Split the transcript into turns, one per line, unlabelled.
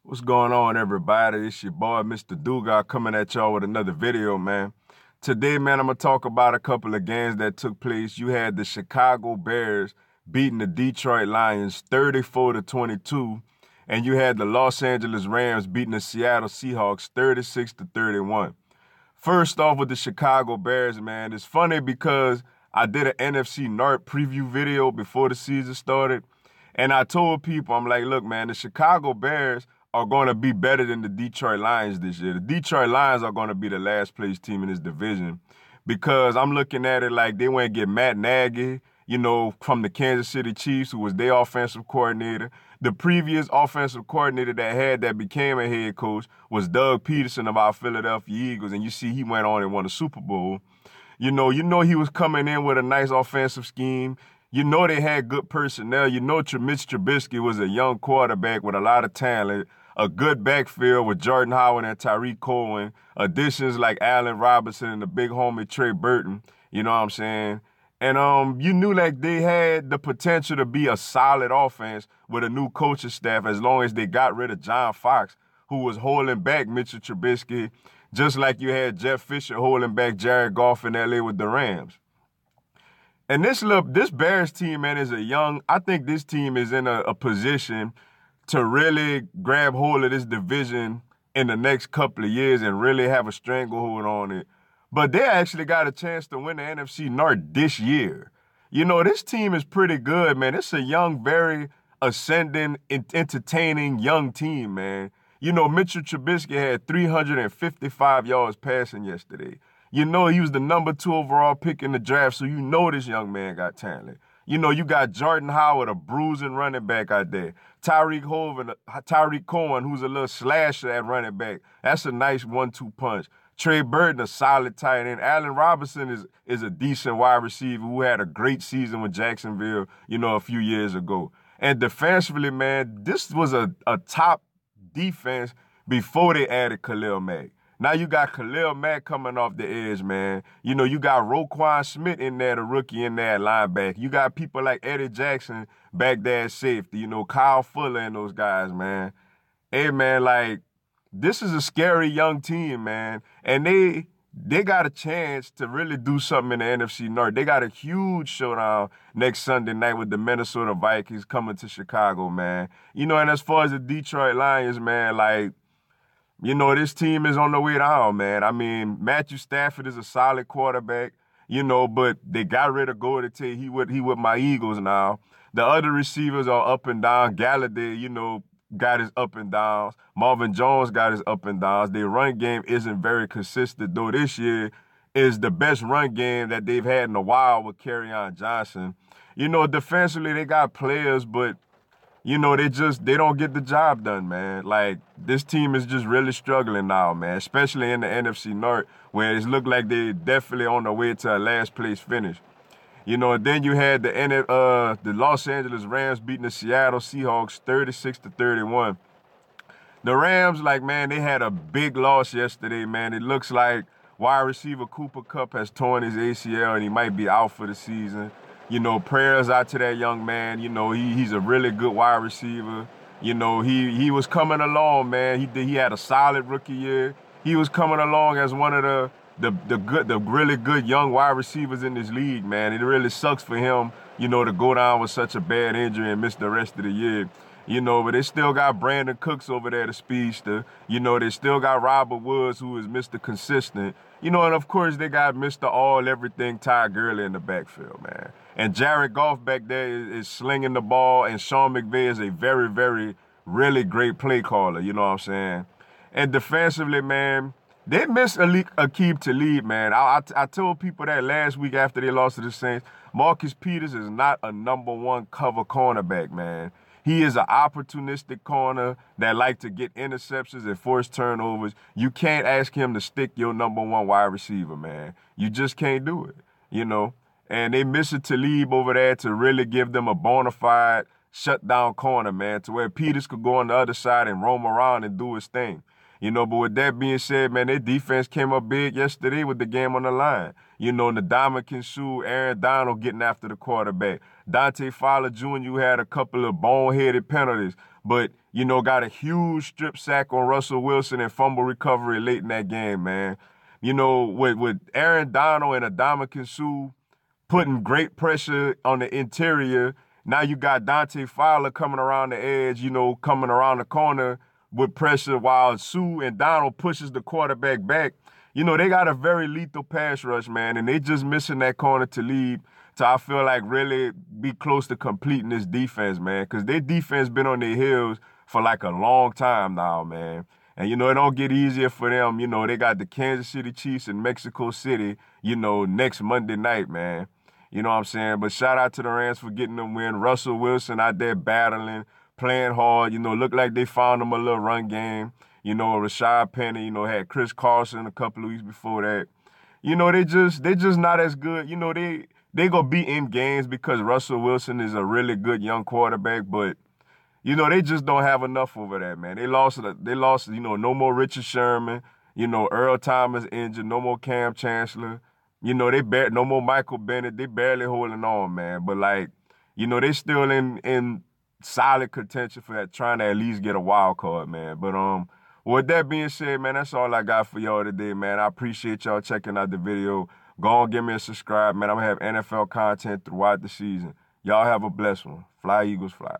What's going on, everybody? It's your boy, Mr. Dugas, coming at y'all with another video, man. Today, man, I'm going to talk about a couple of games that took place. You had the Chicago Bears beating the Detroit Lions 34-22, and you had the Los Angeles Rams beating the Seattle Seahawks 36-31. First off with the Chicago Bears, man, it's funny because I did an NFC North preview video before the season started, and I told people, I'm like, look, man, the Chicago Bears are going to be better than the Detroit Lions this year. The Detroit Lions are going to be the last place team in this division because I'm looking at it like they went and get Matt Nagy, from the Kansas City Chiefs, who was their offensive coordinator. The previous offensive coordinator that became a head coach was Doug Peterson of our Philadelphia Eagles, and you see he went on and won a Super Bowl. You know he was coming in with a nice offensive scheme. You know they had good personnel. You know Mitch Trubisky was a young quarterback with a lot of talent, a good backfield with Jordan Howard and Tyreek Cohen, additions like Allen Robinson and the big homie Trey Burton, you know what I'm saying? And you knew like they had the potential to be a solid offense with a new coaching staff as long as they got rid of John Fox, who was holding back Mitchell Trubisky, just like you had Jeff Fisher holding back Jared Goff in LA with the Rams. And this Bears team, man, I think this team is in a position to really grab hold of this division in the next couple of years and really have a stranglehold on it. But they actually got a chance to win the NFC North this year. This team is pretty good, man. It's a young, very ascending, entertaining young team, man. Mitchell Trubisky had 355 yards passing yesterday. He was the number 2 overall pick in the draft, so this young man got talent. You got Jordan Howard, a bruising running back out there. Tyreek Cohen, who's a little slasher at running back. That's a nice 1-2 punch. Trey Burton, a solid tight end. Allen Robinson is a decent wide receiver who had a great season with Jacksonville, a few years ago. And defensively, man, this was a top defense before they added Khalil Mack. Now you got Khalil Mack coming off the edge, man. You got Roquan Smith in there, the rookie in there at linebacker. You got people like Eddie Jackson back there at safety. Kyle Fuller and those guys, man. Hey, man, like, this is a scary young team, man. And they got a chance to really do something in the NFC North. They got a huge showdown next Sunday night with the Minnesota Vikings coming to Chicago, man. And as far as the Detroit Lions, man, like, this team is on the way down, man. I mean, Matthew Stafford is a solid quarterback, but they got rid of Golden Tate. He with my Eagles now. The other receivers are up and down. Galladay, got his up and downs. Marvin Jones got his up and downs. Their run game isn't very consistent, though this year is the best run game that they've had in a while with Kerryon Johnson. Defensively, they got players, but they don't get the job done, man. Like, this team is just really struggling now, man, especially in the NFC North, where it looked like they're definitely on their way to a last place finish. And then you had the Los Angeles Rams beating the Seattle Seahawks 36-31. The Rams, like, man, they had a big loss yesterday, man. It looks like wide receiver Kupp has torn his ACL and he might be out for the season. Prayers out to that young man. He's a really good wide receiver. He was coming along, man. He had a solid rookie year. He was coming along as one of the really good young wide receivers in this league, man. It really sucks for him, to go down with such a bad injury and miss the rest of the year. But they still got Brandon Cooks over there, the speedster. They still got Robert Woods, who is Mr. Consistent. And of course they got Mr. All-Everything Ty Gurley in the backfield, man. And Jared Goff back there is slinging the ball, and Sean McVay is a very, very, really great play caller, you know what I'm saying? And defensively, man, they missed Aqib Talib, man. I told people that last week after they lost to the Saints. Marcus Peters is not a number 1 cover cornerback, man. He is an opportunistic corner that like to get interceptions and force turnovers. You can't ask him to stick your number 1 wide receiver, man. You just can't do it, And they miss a Talib over there to really give them a bona fide shutdown corner, man, to where Peters could go on the other side and roam around and do his thing. You know, but with that being said, man, their defense came up big yesterday with the game on the line. You know, Ndamukong Suh, Aaron Donald getting after the quarterback. Dante Fowler Jr. had a couple of boneheaded penalties, but, you know, got a huge strip sack on Russell Wilson and fumble recovery late in that game, man. You know, with Aaron Donald and Ndamukong Suh putting great pressure on the interior, now you got Dante Fowler coming around the edge, you know, coming around the corner with pressure while Suh and Donald pushes the quarterback back. You know, they got a very lethal pass rush, man, and they just missing that corner to lead to, I feel like, really be close to completing this defense, man, because their defense been on their heels for like a long time now, man. And, you know, it don't get easier for them. You know, they got the Kansas City Chiefs in Mexico City, you know, next Monday night, man. You know what I'm saying? But shout out to the Rams for getting them win. Russell Wilson out there battling, playing hard. You know, looked like they found him a little run game. You know, Rashad Penny, you know, had Chris Carson a couple of weeks before that. You know, they just not as good. You know, they gonna be in games because Russell Wilson is a really good young quarterback, but you know, they just don't have enough over that, man. They lost, you know, no more Richard Sherman, you know, Earl Thomas injured, no more Cam Chancellor. You know, no more Michael Bennett. They barely holding on, man. But like, you know, they still in solid contention for that, trying to at least get a wild card, man. But with that being said, man, that's all I got for y'all today, man. I appreciate y'all checking out the video. Go on, give me a subscribe, man. I'm gonna have NFL content throughout the season. Y'all have a blessed one. Fly Eagles, fly.